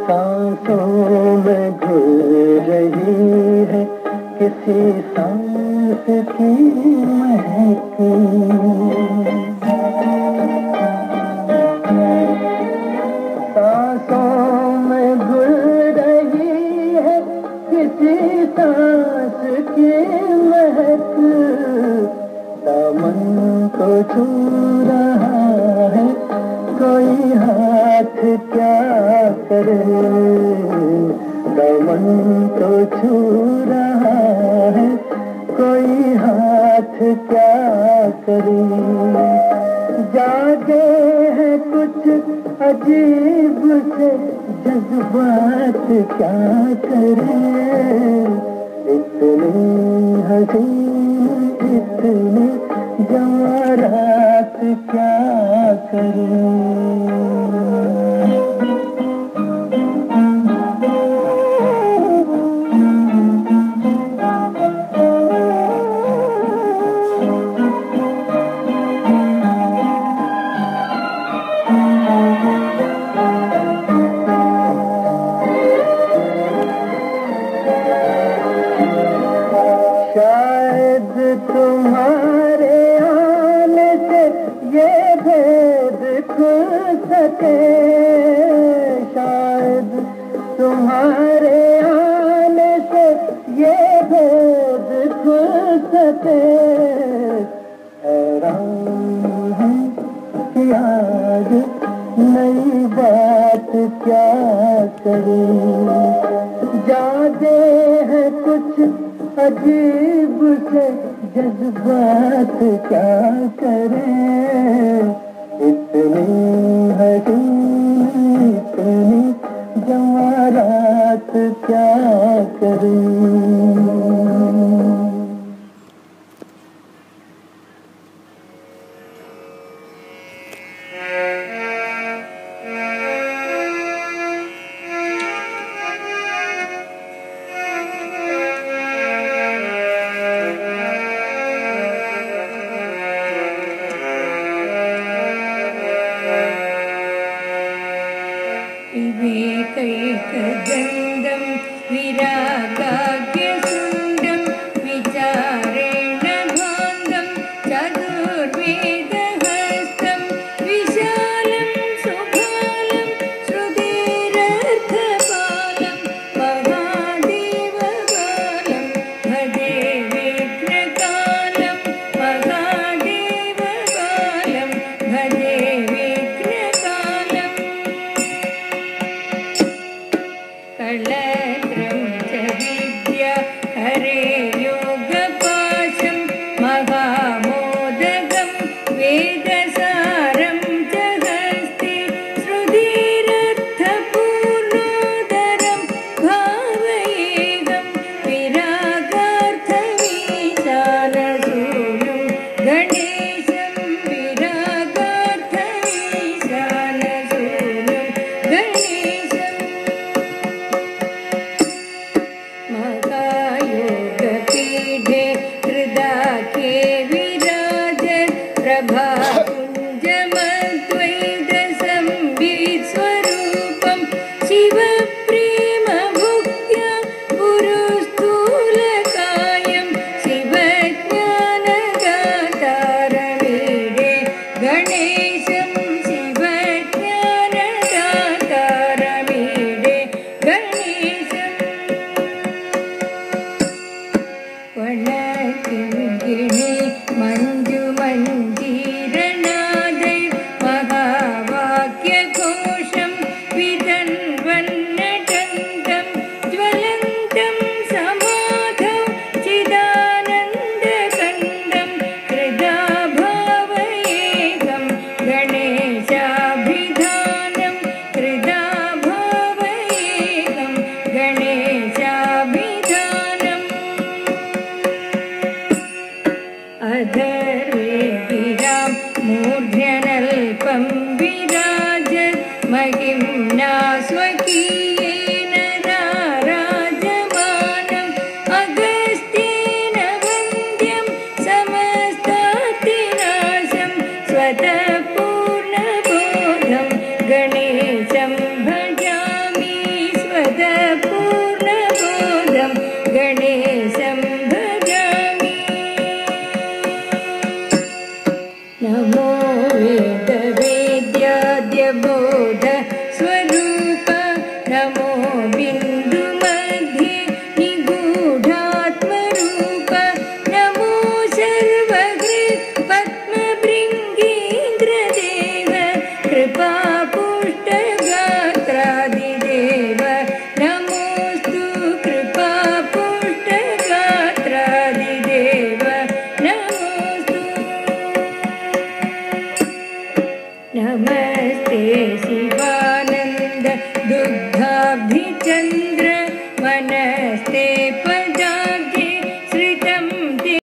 सांसों में घुल रही है किसी सांस की महक, सांसों में घुल रही है किसी सांस की महक, दामन को छू रहा है कोई हाथ क्या करे, दामन को छू रहा है कोई हाथ क्या करे, जागे हैं कुछ अजीब से जज्बात क्या करे, इतनी हसीन इतनी जवारात क्या करे। शायद तुम्हारे आने से ये भेद खुल सके, शायद तुम्हारे आने से ये भेद खुल सके, हैरान है कि आज नई बात क्या करूं, जागे हैं कुछ अजीब से जज्बात क्या करें, इतनी हसीन इतनी जवारात क्या करें। विवेकैकगन्धं विरागाख्यशुण्डं विचारेण भाङ्गं चतुर्वेदहस्तं विशालं सुभालं श्रुतिरर्थपालं महादेवबालं भजे विघ्नकालं, महादेवबालं भजे कलत्रं च विद्या हरे योगपाशं महामोदकं वेदसारं च हस्ते श्रुतिरर्थपूर्णोदरं भावयेहं विरागार्थमीशानसूनुं गणेशं, विरागार्थमीशानसूनुं गणेशं। महायोगपीठे हृदाख्ये विराजत् प्रभापुञ्जमद्वैतसंवित्स्वरूपं शिवप्रेमभुक्त्या गुरुस्थूलकायं शिवज्ञानदातारमीडे गणेशं, शिवज्ञानदातारमीडे गणेशं। वनकिङ्किणी मञ्जुमञ्जीरनादै महावाक्यघोषं वितन्वन्नटन्तं ज्वलन्तं समाधौ चिदानन्दकन्दं हृदा भावयेहं गणेशाभिधानं, हृदा भावयेहं गणेशाभिधानम्। अधर्वेदिरां मूर्ध्यनल्पं विराजत् महिम्ना स्वकीय